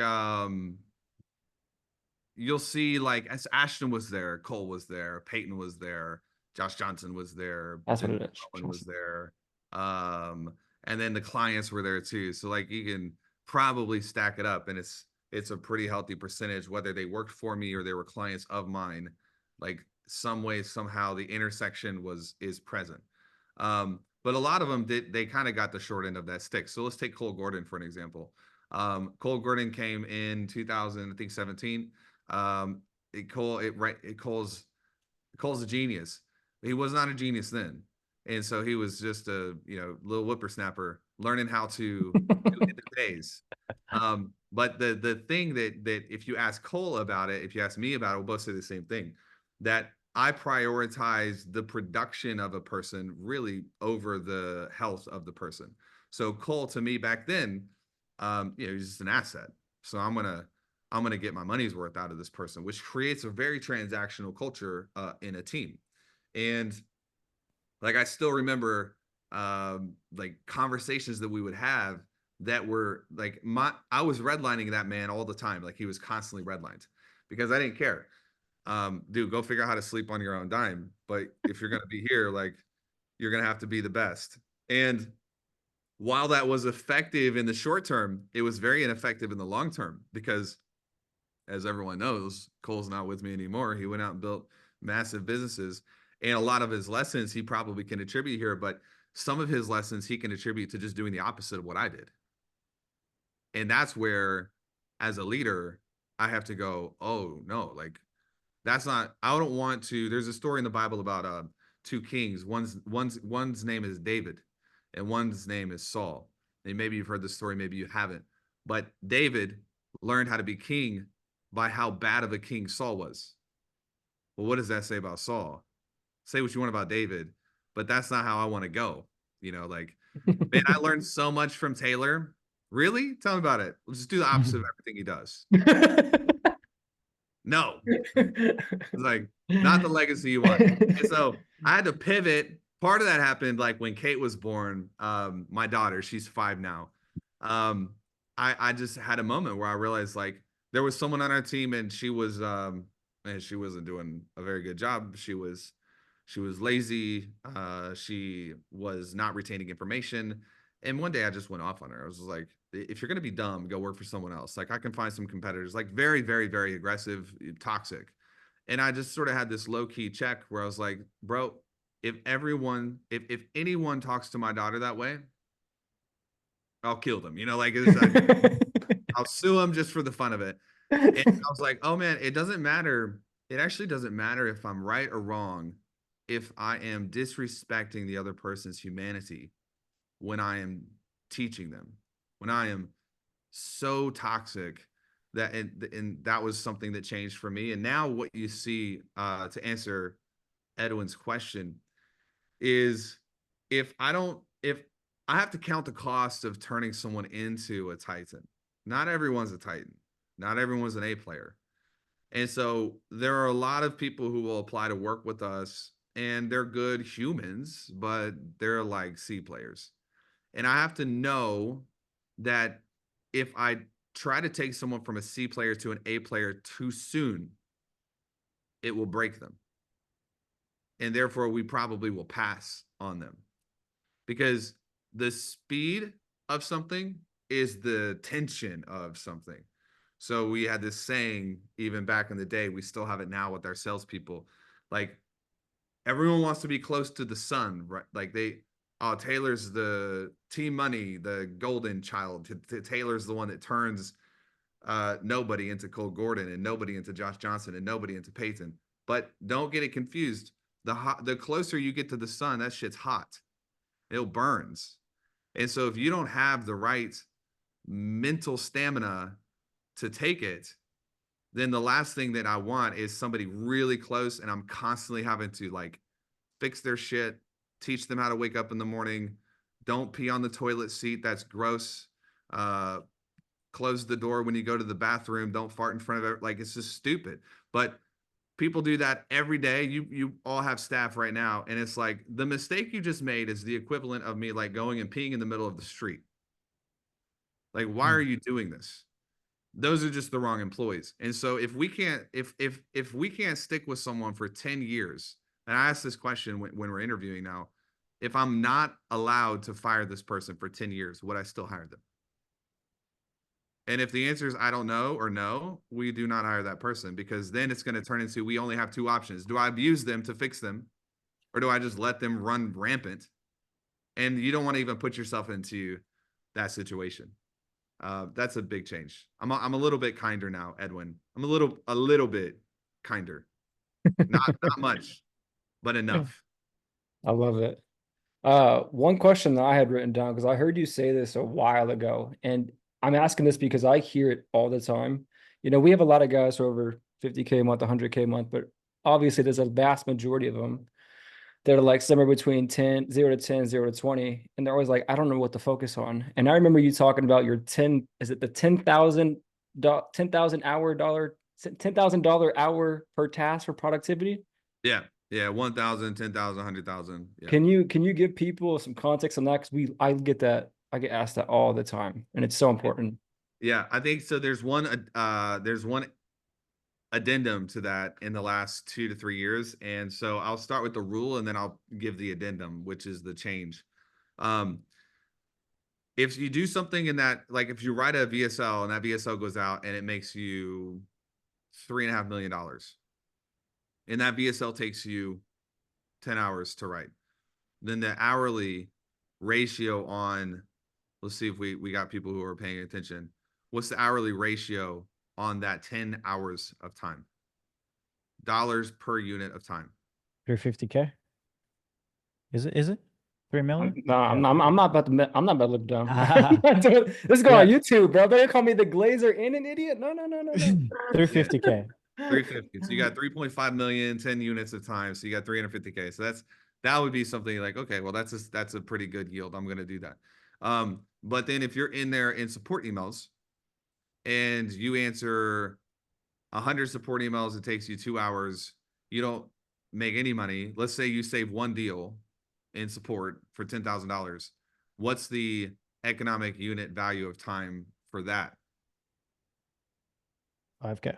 you'll see, like, as Ashton was there, Cole was there, Peyton was there, Josh Johnson was there, That's what it is. Owen was there. And then the clients were there too. So, like, you can probably stack it up, and it's a pretty healthy percentage, whether they worked for me or they were clients of mine. Like, some way, somehow the intersection is present. But a lot of them they kind of got the short end of that stick. So let's take Cole Gordon for an example. Cole Gordon came in 2017. Cole's a genius. He was not a genius then. And so he was just a little whippersnapper learning how to do it in the days. But the thing that if you ask Cole about it, if you ask me about it, we'll both say the same thing, that I prioritize the production of a person really over the health of the person. So Cole, to me back then, he's just an asset. So I'm gonna get my money's worth out of this person, which creates a very transactional culture in a team. And like, I still remember like conversations that we would have that were like, I was redlining that man all the time. Like, he was constantly redlined because I didn't care. Dude, go figure out how to sleep on your own dime. But if you're going to be here, like, you're going to have to be the best. And while that was effective in the short term, it was very ineffective in the long term, because as everyone knows, Cole's not with me anymore. He went out and built massive businesses, and a lot of his lessons he probably can attribute here, but some of his lessons he can attribute to just doing the opposite of what I did. And that's where, as a leader, I have to go, oh no, like, that's not, I don't want to. There's a story in the Bible about two kings. One's name is David and one's name is Saul. And maybe you've heard the story, maybe you haven't. But David learned how to be king by how bad of a king Saul was. Well, what does that say about Saul? Say what you want about David, but that's not how I want to go. Like, man, I learned so much from Taylor. Really? Tell me about it. Let's just do the opposite of everything he does. No, it's like not the legacy you want. And so I had to pivot. Part of that happened like when Kate was born, my daughter, she's 5 now. I I just had a moment where I realized like there was someone on our team and she wasn't doing a very good job. She was lazy. She was not retaining information. And one day I just went off on her. I was like, if you're going to be dumb, go work for someone else. Like I can find some competitors, like very, very, very aggressive, toxic. And I just sort of had this low key check where I was like, bro, if anyone talks to my daughter that way, I'll kill them. You know, like I'll sue them just for the fun of it. And I was like, oh man, it doesn't matter. It actually doesn't matter if I'm right or wrong, if I am disrespecting the other person's humanity when I am teaching them, when I am so toxic that, and that was something that changed for me. And now what you see, to answer Edwin's question, is if I have to count the cost of turning someone into a Titan. Not everyone's a Titan. Not everyone's an A player. And so there are a lot of people who will apply to work with us and they're good humans, but they're like C players. And I have to know that if I try to take someone from a C player to an A player too soon, it will break them. And therefore we probably will pass on them, because the speed of something is the tension of something. So we had this saying even back in the day, we still have it now with our salespeople. Like everyone wants to be close to the sun, right? Like Taylor's the team money, the golden child. Taylor's the one that turns nobody into Cole Gordon and nobody into Josh Johnson and nobody into Peyton. But don't get it confused. The closer you get to the sun, that shit's hot. It burns. And so if you don't have the right mental stamina to take it, then the last thing that I want is somebody really close and I'm constantly having to like fix their shit, teach them how to wake up in the morning. Don't pee on the toilet seat. That's gross. Close the door when you go to the bathroom. Don't fart in front of it. Like, it's just stupid. But people do that every day. You all have staff right now. And it's like the mistake you just made is the equivalent of me like going and peeing in the middle of the street. Like, why are you doing this? Those are just the wrong employees. And so if we can't stick with someone for 10 years, and I ask this question when we're interviewing now, if I'm not allowed to fire this person for 10 years, would I still hire them? And if the answer is I don't know or no, we do not hire that person, because then it's going to turn into, we only have two options. Do I abuse them to fix them, or do I just let them run rampant? And you don't want to even put yourself into that situation. That's a big change. I'm a little bit kinder now, Edwin. I'm a little bit kinder. Not much, but enough. I love it. One question that I had written down, because I heard you say this a while ago, and I'm asking this because I hear it all the time. You know, we have a lot of guys who are over 50K a month, 100K a month, but obviously there's a vast majority of them that are like somewhere between 0 to 10, 0 to 20. And they're always like, I don't know what to focus on. And I remember you talking about your $10,000 hour per task for productivity. Yeah. 1,000, 10,000, 100,000. Yeah. Can you give people some context on that? Because I get asked that all the time, and it's so important. Yeah, I think so. There's one addendum to that in the last 2 to 3 years. And so I'll start with the rule and then I'll give the addendum, which is the change. If you do something in that, like if you write a VSL and that VSL goes out and it makes you $3.5 million, and that VSL takes you 10 hours to write, then the hourly ratio on, let's see if we got people who are paying attention. What's the hourly ratio on that 10 hours of time? Dollars per unit of time. 350K. Is it 3 million? No, Yeah. I'm not about to live down. This is going on YouTube, bro. Better call me the Glazer and an idiot. No. 350K. 350. So you got 3.5 million, 10 units of time. So you got 350K. So that would be something like, okay, well, that's a pretty good yield. I'm going to do that. But then if you're in there in support emails and you answer 100 support emails, it takes you 2 hours. You don't make any money. Let's say you save one deal in support for $10,000. What's the economic unit value of time for that? 5K.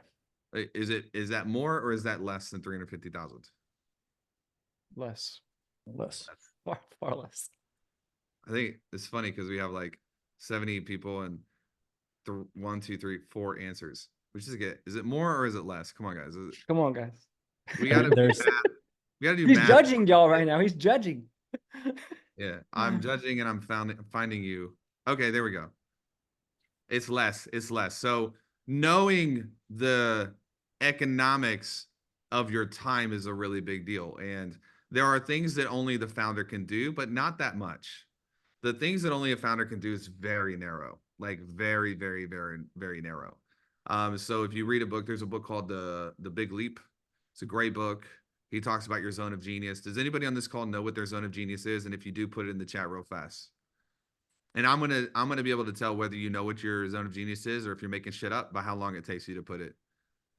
Is that more or is that less than 350,000? Less. Less. Far less. I think it's funny because we have like 70 people and 1, 2, 3, 4 answers. Which is good. Is it more or is it less? Come on, guys. Come on, guys. We gotta do There's- math. We gotta do He's math. judging y'all right now. He's judging. Yeah, I'm judging and I'm finding you. Okay, there we go. It's less. It's less. So knowing the economics of your time is a really big deal. And there are things that only the founder can do, but not that much. The things that only a founder can do is very narrow, like very, very, very, very narrow. So if you read a book, there's a book called The Big Leap. It's a great book. He talks about your zone of genius. Does anybody on this call know what their zone of genius is? And if you do, put it in the chat real fast. And I'm gonna be able to tell whether you know what your zone of genius is or if you're making shit up by how long it takes you to put it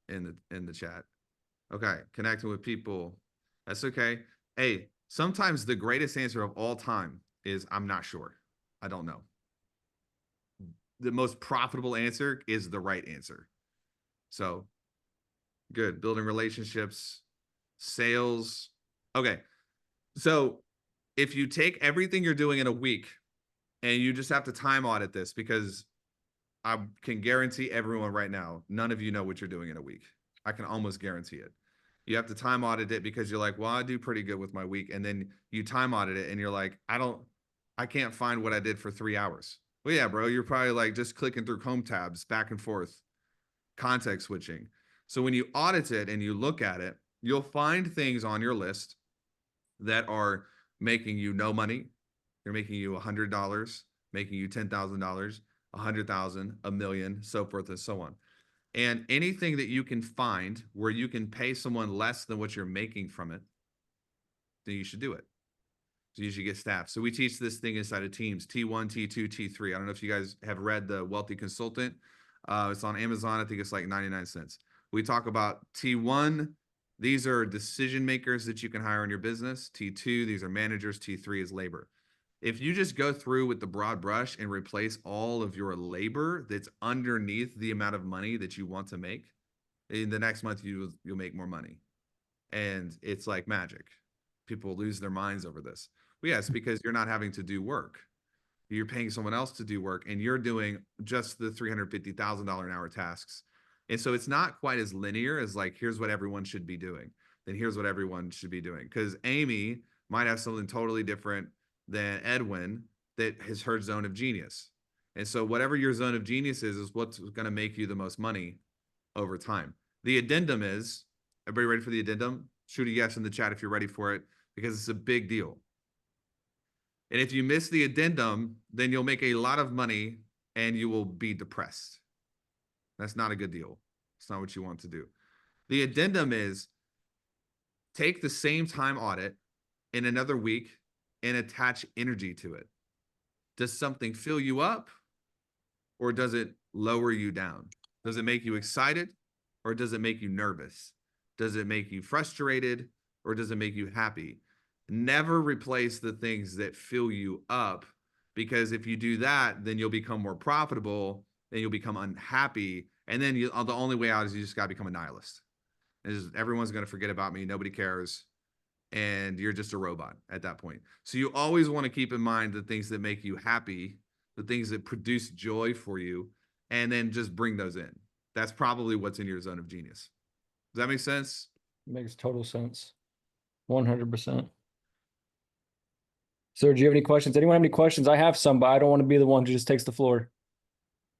in the chat. Okay, connecting with people. That's okay. Hey, sometimes the greatest answer of all time is I'm not sure. I don't know. The most profitable answer is the right answer. So good. Building relationships, sales. Okay. So if you take everything you're doing in a week and you just have to time audit this, because I can guarantee everyone right now, none of you know what you're doing in a week. I can almost guarantee it. You have to time audit it because you're like, well, I do pretty good with my week. And then you time audit it and you're like, I can't find what I did for 3 hours. Well, yeah, bro, you're probably like just clicking through Chrome tabs back and forth, context switching. So when you audit it and you look at it, you'll find things on your list that are making you no money. They're making you $100, making you $10,000, 100,000, $1 million, so forth and so on. And anything that you can find where you can pay someone less than what you're making from it, then you should do it. So you should get staff. So we teach this thing inside of teams, T1, T2, T3. I don't know if you guys have read The Wealthy Consultant. It's on Amazon. I think it's like 99 cents. We talk about T1. These are decision makers that you can hire in your business. T2, these are managers. T3 is labor. If you just go through with the broad brush and replace all of your labor that's underneath the amount of money that you want to make, in the next month you'll make more money. And it's like magic. People lose their minds over this. Well, yes, because you're not having to do work. You're paying someone else to do work and you're doing just the $350,000 an hour tasks. And so it's not quite as linear as like, here's what everyone should be doing. Then here's what everyone should be doing. Because Amy might have something totally different than Edwin that is her zone of genius. And so whatever your zone of genius is what's going to make you the most money over time. The addendum is, everybody ready for the addendum? Shoot a yes in the chat if you're ready for it, because it's a big deal. And if you miss the addendum, then you'll make a lot of money and you will be depressed. That's not a good deal. It's not what you want to do. The addendum is take the same time audit in another week and attach energy to it. Does something fill you up or does it lower you down? Does it make you excited or does it make you nervous? Does it make you frustrated or does it make you happy? Never replace the things that fill you up, because if you do that, then you'll become more profitable and you'll become unhappy. And then the only way out is you just got to become a nihilist. Everyone's going to forget about me. Nobody cares. And you're just a robot at that point. So you always want to keep in mind the things that make you happy, the things that produce joy for you, and then just bring those in. That's probably what's in your zone of genius. Does that make sense? Makes total sense. 100%. Sir, do you have any questions? Anyone have any questions? I have some, but I don't want to be the one who just takes the floor.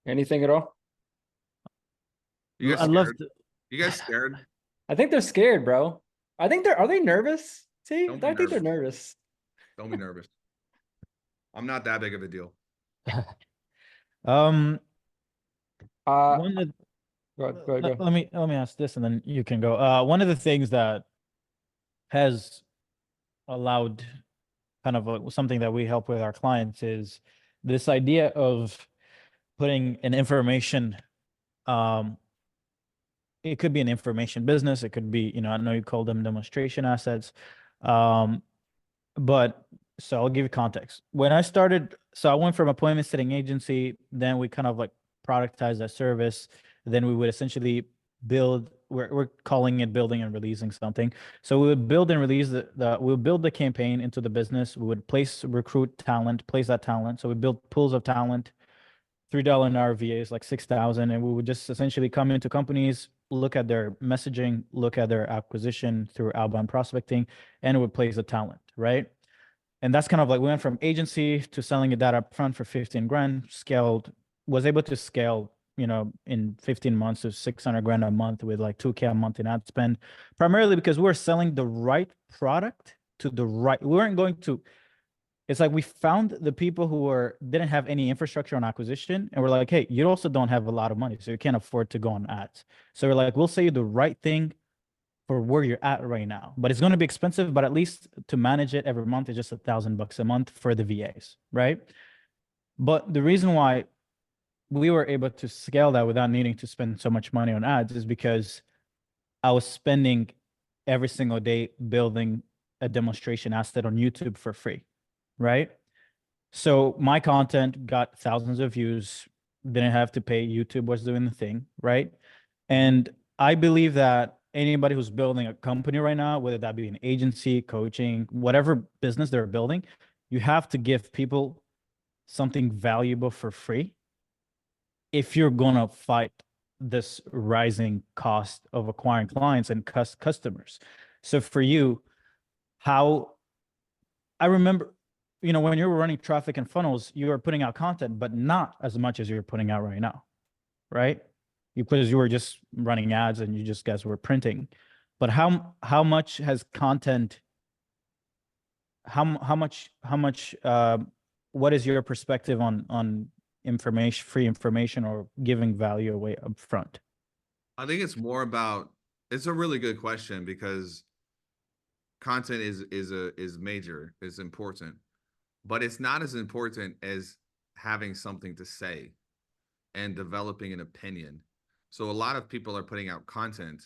Anything at all? You guys I'd love scared? to. You guys scared? I think they're scared, bro. I think are they nervous? See, Don't be I think they're nervous. nervous. Don't be nervous. I'm not that big of a deal. One of Go ahead. let me ask this and then you can go. One of the things that has allowed kind of something that we help with our clients is this idea of putting an information, it could be an information business, it could be, I know you call them demonstration assets, but so I'll give you context. When I started, so I went from appointment setting agency, then we kind of like productize that service. Then we would essentially build, we're calling it building and releasing something. So we would build and release we would build the campaign into the business. We would recruit talent, place that talent. So we build pools of talent, $3 an hour VAs, like 6,000. And we would just essentially come into companies, look at their messaging, look at their acquisition through outbound prospecting, and it would place the talent, right? And that's kind of like, we went from agency to selling it that up front for 15 grand, was able to scale, in 15 months to 600 grand a month with like 2K a month in ad spend, primarily because we're selling the right product to the right, we weren't going to, it's like we found the people who didn't have any infrastructure on acquisition, and we're like, hey, you also don't have a lot of money, so you can't afford to go on ads. So we're like, we'll say the right thing for where you're at right now, but it's going to be expensive, but at least to manage it every month is just $1,000 a month for the VAs, right? But the reason why we were able to scale that without needing to spend so much money on ads is because I was spending every single day building a demonstration asset on YouTube for free, right? So my content got thousands of views, didn't have to pay, YouTube was doing the thing, right? And I believe that anybody who's building a company right now, whether that be an agency, coaching, whatever business they're building, you have to give people something valuable for free if you're going to fight this rising cost of acquiring clients and customers. So for you, how I remember, when you were running traffic and funnels, you were putting out content, but not as much as you're putting out right now, right? Because you were just running ads and you just guys were printing. But how much has content, how much what is your perspective on information, free information, or giving value away up front? I think it's more about, it's a really good question, because content is major, is important, but it's not as important as having something to say and developing an opinion. So a lot of people are putting out content,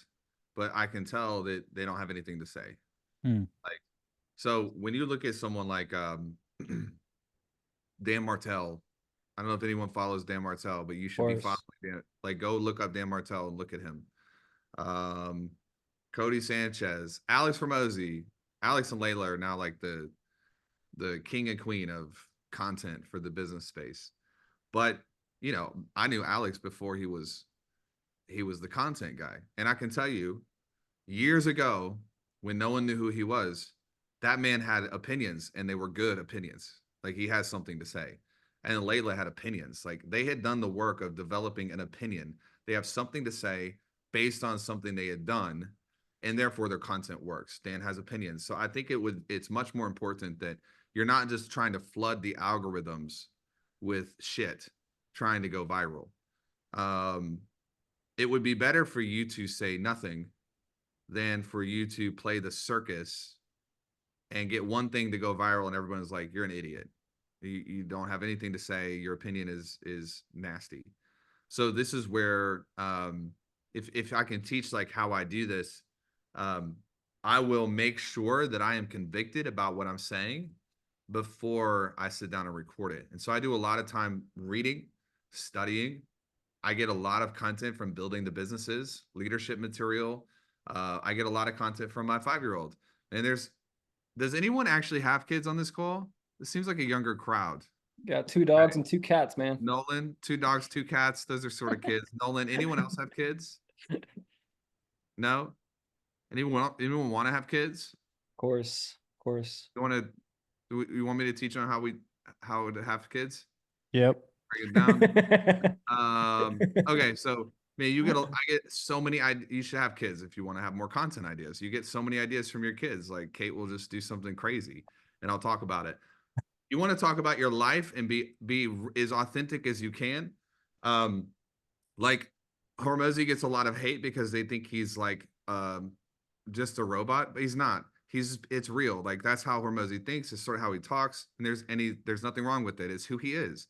but I can tell that they don't have anything to say. Like, so when you look at someone like Dan Martell, I don't know if anyone follows Dan Martell, but you should be following Dan. Like, go look up Dan Martell and look at him. Cody Sanchez, Alex Hormozi, Alex and Layla are now like the king and queen of content for the business space. But I knew Alex before he was the content guy. And I can tell you, years ago, when no one knew who he was, that man had opinions, and they were good opinions. Like, he has something to say. And Layla had opinions. Like, they had done the work of developing an opinion. They have something to say based on something they had done, and therefore their content works. Dan has opinions. So I think it's much more important that you're not just trying to flood the algorithms with shit trying to go viral. It would be better for you to say nothing than for you to play the circus and get one thing to go viral and everyone's like, you're an idiot. You don't have anything to say. Your opinion is nasty. So this is where, if I can teach like how I do this, I will make sure that I am convicted about what I'm saying before I sit down and record it. And so I do a lot of time reading, studying. I get a lot of content from building the businesses, leadership material. I get a lot of content from my 5-year-old. And does anyone actually have kids on this call? This seems like a younger crowd. Got 2 dogs and 2 cats, man. Nolan, 2 dogs, 2 cats. Those are sort of kids. Nolan, anyone else have kids? No? Anyone want to have kids? Of course. You want me to teach on how to have kids? Yep. Break it down. Okay, so man, I get so many ideas. You should have kids if you want to have more content ideas. You get so many ideas from your kids. Like, Kate will just do something crazy, and I'll talk about it. You want to talk about your life and be as authentic as you can. Like, Hormozi gets a lot of hate because they think he's like just a robot, but he's not. It's real. Like, that's how Hormozi thinks. It's sort of how he talks, and there's nothing wrong with it. It's who he is.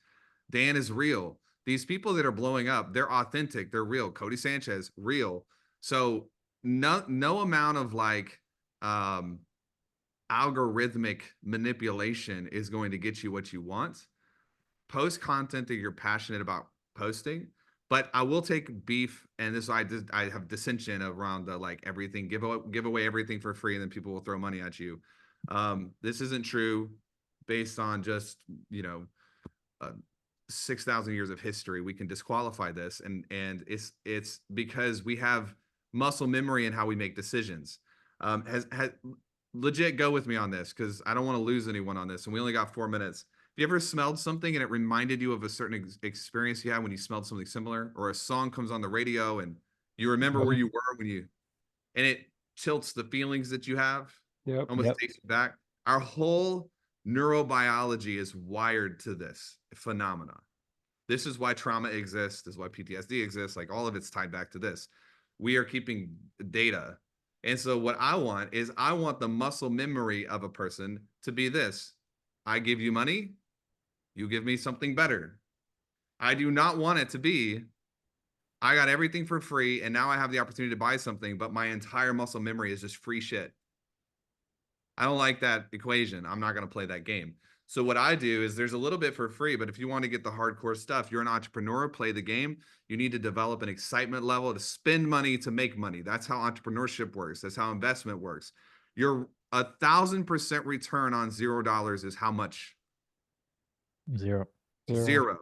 Dan is real. These people that are blowing up, they're authentic. They're real. Cody Sanchez, real. So no amount of like algorithmic manipulation is going to get you what you want. Post content that you're passionate about posting. But I will take beef, and this I have dissension around the like everything give away everything for free, and then people will throw money at you. This isn't true based on just, you know, 6,000 years of history. We can disqualify this, and it's because we have muscle memory in how we make decisions. Has legit go with me on this, because I don't want to lose anyone on this, and we only got 4 minutes. Have you ever smelled something and it reminded you of a certain experience you had when you smelled something similar, or a song comes on the radio and you remember where you were when you, and it tilts the feelings that you have, almost takes you back? Our whole neurobiology is wired to this phenomena. This is why trauma exists. This is why PTSD exists. Like, all of it's tied back to this. We are keeping data. And so what I want is, I want the muscle memory of a person to be this: I give you money, you give me something better. I do not want it to be, I got everything for free and now I have the opportunity to buy something, but my entire muscle memory is just free shit. I don't like that equation. I'm not going to play that game. So what I do is, there's a little bit for free, but if you want to get the hardcore stuff, you're an entrepreneur, play the game. You need to develop an excitement level to spend money to make money. That's how entrepreneurship works. That's how investment works. Your 1,000% return on $0 is how much? Zero. Zero.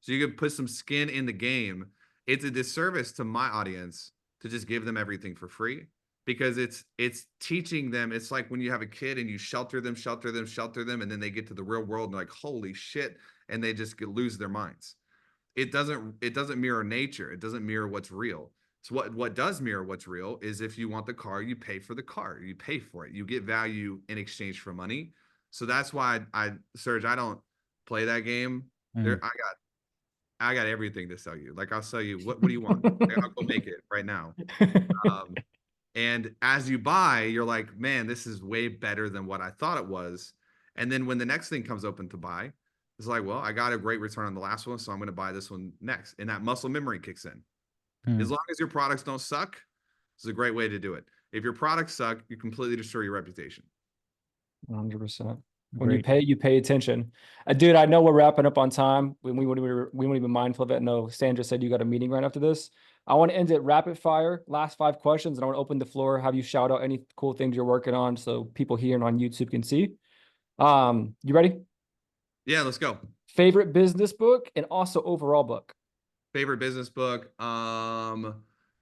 So you could put some skin in the game. It's a disservice to my audience to just give them everything for free, because it's teaching them. It's like when you have a kid and you shelter them, and then they get to the real world and they're like, holy shit, and they just lose their minds. It doesn't mirror nature. It doesn't mirror what's real. So what does mirror what's real is, if you want the car, you pay for the car. You pay for it. You get value in exchange for money. So that's why Serge, I don't play that game. I got everything to sell you. Like, I'll sell you, what do you want? I'll go make it right now. And as you buy, you're like, man, this is way better than what I thought it was. And then when the next thing comes open to buy, it's like, well, I got a great return on the last one, so I'm going to buy this one next. And that muscle memory kicks in. As long as your products don't suck, it's a great way to do it. If your products suck, you completely destroy your reputation. 100%. When you pay attention. Dude, I know we're wrapping up on time. We want to be mindful of it. No, Sandra said you got a meeting right after this. I want to end it rapid fire, last 5 questions, and I want to open the floor, have you shout out any cool things you're working on so people here and on YouTube can see. You ready? Yeah, let's go. Favorite business book and also overall book. Favorite business book,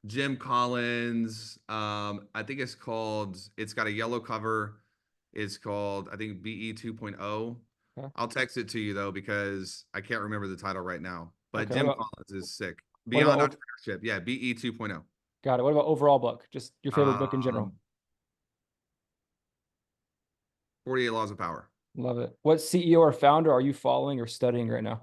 Jim Collins. I think it's got a yellow cover. It's called, I think, BE 2.0. Okay. I'll text it to you though, because I can't remember the title right now. But okay, Jim Collins is sick. Beyond Entrepreneurship. Yeah, BE 2.0. Got it. What about overall book? Just your favorite book in general. 48 Laws of Power. Love it. What CEO or founder are you following or studying right now?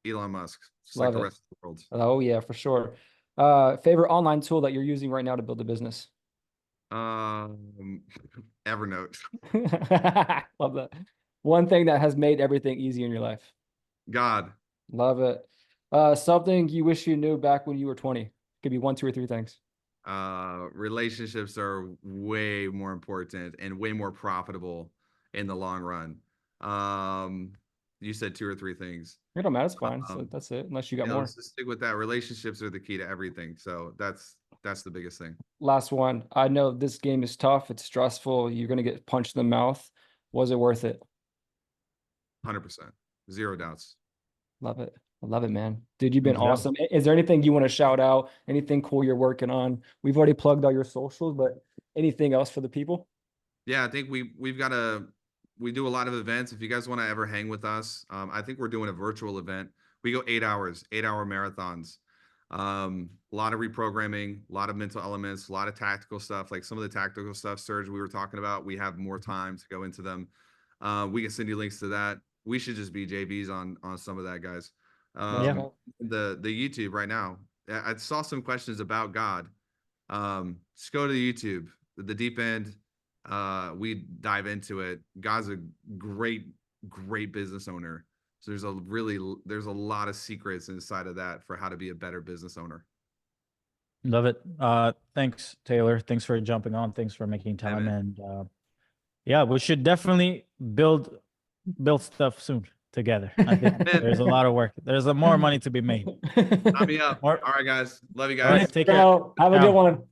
Elon Musk. Just Love like the it. rest of the world. Oh yeah, for sure. Favorite online tool that you're using right now to build a business? Evernote. Love that. One thing that has made everything easy in your life? God. Love it. Something you wish you knew back when you were 20. Could be 1, 2, or 3 things. Relationships are way more important and way more profitable in the long run. You said 2 or 3 things. It don't matter. It's fine. So that's it. Unless you got more. Let's just stick with that. Relationships are the key to everything. So that's the biggest thing. Last one. I know this game is tough. It's stressful. You're going to get punched in the mouth. Was it worth it? 100%. Zero doubts. Love it. I love it, man. Dude, you've been awesome. Is there anything you want to shout out? Anything cool you're working on? We've already plugged all your socials, but anything else for the people? Yeah, I think we do a lot of events. If you guys want to ever hang with us, I think we're doing a virtual event. We go 8 hours, 8-hour marathons. A lot of reprogramming, a lot of mental elements, a lot of tactical stuff. Like some of the tactical stuff, Serge, we were talking about, we have more time to go into them. We can send you links to that. We should just be JVs on some of that, guys. The YouTube right now. I saw some questions about God. Just go to the YouTube, the deep end. We dive into it. God's a great business owner. So there's a lot of secrets inside of that for how to be a better business owner. Love it. Thanks, Taylor. Thanks for jumping on. Thanks for making time. And yeah, we should definitely build stuff soon. together. I think there's a lot of work. There's more money to be made. Sign me up. More- All right, guys. Love you All right, guys. take care. So, have a good Ciao. one.